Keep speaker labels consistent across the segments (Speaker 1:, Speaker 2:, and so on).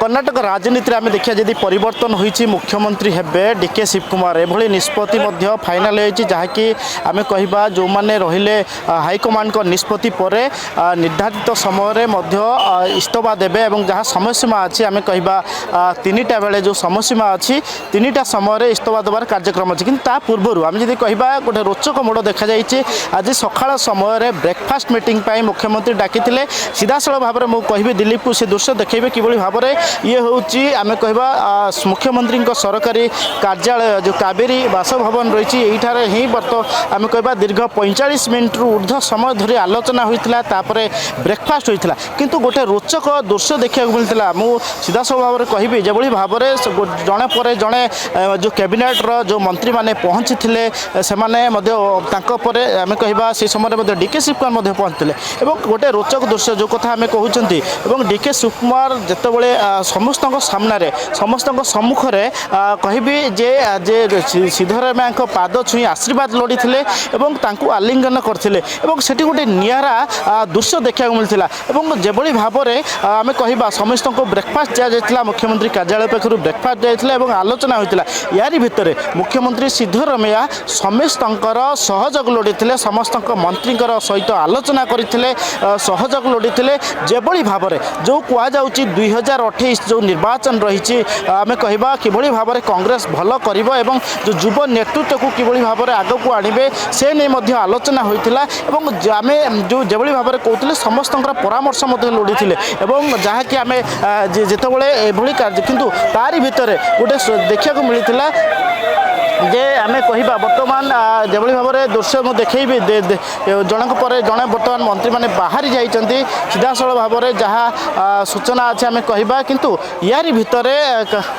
Speaker 1: कर्णाटक राजनीति आम देखिए जदि परिवर्तन होती मुख्यमंत्री हेबे डीके शिवकुमार एभली निष्पत्ति फाइनाल होती जहाँकि आम कह जो मैंने रहिले हाइकमांड को निष्पत्ति पर निर्धारित समय इस्तफा देवे और जहाँ समयसीमा अच्छी आम कह 3टा बेले जो समयसीमा अच्छी 3टा समय इस्तफा देवार कार्यक्रम अच्छी कि पूर्व आम जब कह गोटे रोचक मोड़ देखा जाइए आज सकाळ समय ब्रेकफास्ट मीटिंग मुख्यमंत्री डाकी सीधासल भाव में मुझे कहि दिलीप को से दृश्य देखेबे कि भाव में ये हूँ आम कह मुख्यमंत्री सरकारी कार्यालय जो कावेरी बासभवन रही यहीठार ही आम कह दीर्घ 45 मिनट ऊर्ध्व समय धरी आलोचना होता ब्रेकफास्ट होता किंतु गोटे रोचक दृश्य देखा मिलता मुझ सीधासल भाव में कहि जो भाव में जड़े पर जड़े जो कैबिनेट्र जो मंत्री मैंने पहुँची से आम कह से समय डीके शिवकुमार पहुँचते गोटे रोचक दृश्य जो कथा आम कहते डीके शिवकुमार जितेबाला समस्त सामने समस्त सम्मुखें कहबी जे सिद्धरामैया पाद छुई आशीर्वाद लोड़ी और आलिंगन करते से गोटे निरा दृश्य देखा मिलता जो भाव में आम कह समस्त ब्रेकफास्ट दिया मुख्यमंत्री कार्यालय पक्षर ब्रेकफास्ट दिया आलोचना होता यारी भितर मुख्यमंत्री सिद्धरामैया समस्त सहयोग लोड़ी समस्त मंत्री सहित आलोचना करते सहयोग लोड़ी जो भाव में जो कहुच्छी 2028 जो निर्वाचन रही आम कह कि भाव में कांग्रेस भल कर जो युव नेतृत्व को कि भाव में आग को आणवे से नहीं आलोचना होता आम जो भाव में कहते समस्त परामर्श लोड़ी जहाँकि आम जितेबाला एभली कार्य किंतु तारी भितर गोटे देखा मिलता जे आम कह बर्तमान जो भाव में दृश्य मुझे देखी जनक पर जड़े बर्तमान मंत्री मैंने बाहरी जाइए सीधासल भाव में जहाँ सूचना अच्छे आम कह किंतु यारी भितर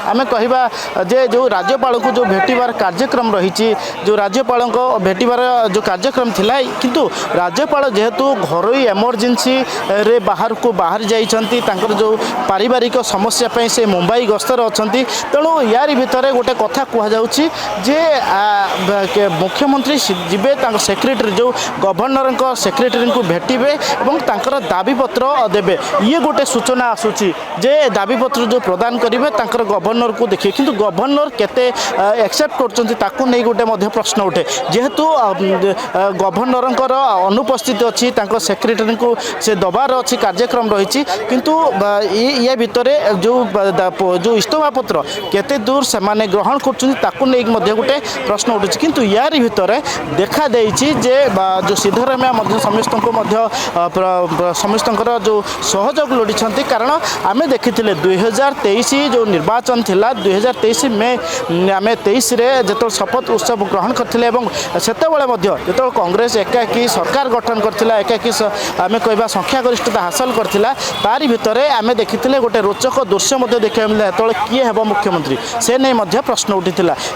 Speaker 1: आम कह जे जो राज्यपाल को जो भेटार कार्यक्रम रही जो राज्यपाल को भेटार जो कार्यक्रम थिला किंतु राज्यपाल जेहेतु घरोई एमरजेंसी रे बाहर को बाहर जाइछंती तांकर जो पारिवारिक समस्या से मुंबई गस्तर अच्छा तेणु यारी भितर गोटे कथा कहुच्छी जे मुख्यमंत्री जीवे सेक्रेटरी जो गवर्नर सेक्रेटरी को भेटे और दाबीपत्र देवे ये गोटे सूचना आसूची जे दाबीपत्र जो प्रदान करेंगे गवर्नर को देखिए किंतु गवर्नर केते एक्सेप्ट कर गोटे प्रश्न उठे जेहेतु गवर्नर अनुपस्थित अच्छी सेक्रेटरी को से दबार अच्छी कार्यक्रम रही किंतु ये भितर जो इस्तफा पत्र केते दूर से ग्रहण कर गोटे प्रश्न उठुच किंतु यारी भितर देखा देइछि जे जो सिद्धरामैया समस्त जो सहयोग लोड़ी कारण आम देखी 2023 जो निर्वाचन थिला 2023 में आम 23 जो शपथ उत्सव ग्रहण करते से जो कांग्रेस एकाकी सरकार गठन करथिला एकाकी आम कह संख्यागरिष्ठता हासिल करथिला तारी भितर आम देखी गोटे रोचक दृश्य देखा मिलता जो किए हेब मुख्यमंत्री से नहीं प्रश्न उठी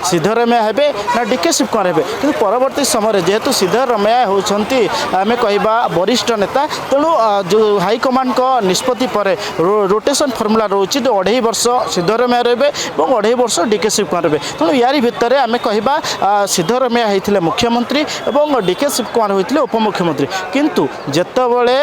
Speaker 1: सिद्धरामैया हेबे ना डीके शिवकुमार हेबे किंतु परवर्ती समय जेहेतु सिद्धरामैया होउछंती आम कहिबा वरिष्ठ नेता तेणु जो हाइकमांड को निष्पत्ति पर रोटेशन फर्मुला रोचे जो 2.5 वर्ष सिद्धरामैया रहे और 2.5 वर्ष डीके शिवकुमार रहे तेणु यारी भितर आम कहिबा सिद्धरामैया होइथिले मुख्यमंत्री और डीके शिवकुमार होइथिले उपमुख्यमंत्री किंतु जेतेबेले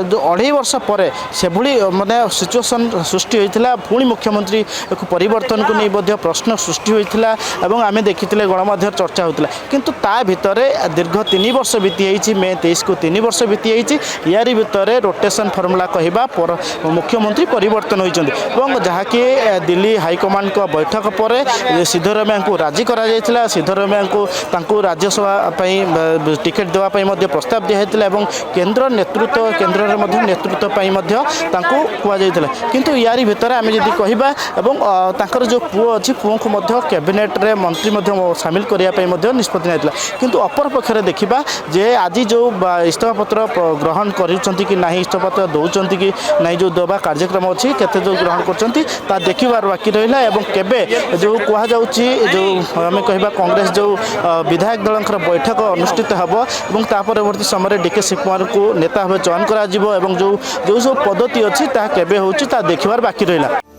Speaker 1: जो 2.5 वर्ष पर से भली माने सिचुएशन सृष्टि होइथिला पुणी मुख्यमंत्री परिवर्तन को नहीं प्रश्न सृष्टि होइथिला एवं आम देखी गणमाध्यम चर्चा होता किंतु ता भितर दीर्घ 3 वर्ष बीती मे 23 को 3 वर्ष बीती यारी भितर रोटेशन फर्मुला कहवा पर मुख्यमंत्री परिवर्तन होती जहाँकि दिल्ली हाइकमांड को बैठक पर सिद्धरामैया को राजी करा सिद्धरामैया को राज्यसभा टिकेट देवाई प्रस्ताव दिखाई केन्द्र नेतृत्व केन्द्र में नेतृत्व कहला किंतु यारी भितर आम जब कहवा जो पुओ अच्छी पुओं को कैबिनेट रे मंत्री सामिल करने निष्पत्ति नहीं किंतु अपर पक्षरे देखा जे आज जो इस्तफा पत्र ग्रहण कर कि ना इस्तफा पत्र दौरान कि ना जो दबा कार्यक्रम अच्छी केते जो ग्रहण कर देखिबार बाकी रहा केबे जो कहुच्छी जो आम कह कांग्रेस जो विधायक दल बैठक अनुष्ठित हम परवर्ती समय डीके शिवकुमार को नेता भाव चयन कर जो जो सब पद्धति अच्छी केबे होची देखिबार बाकी रहा।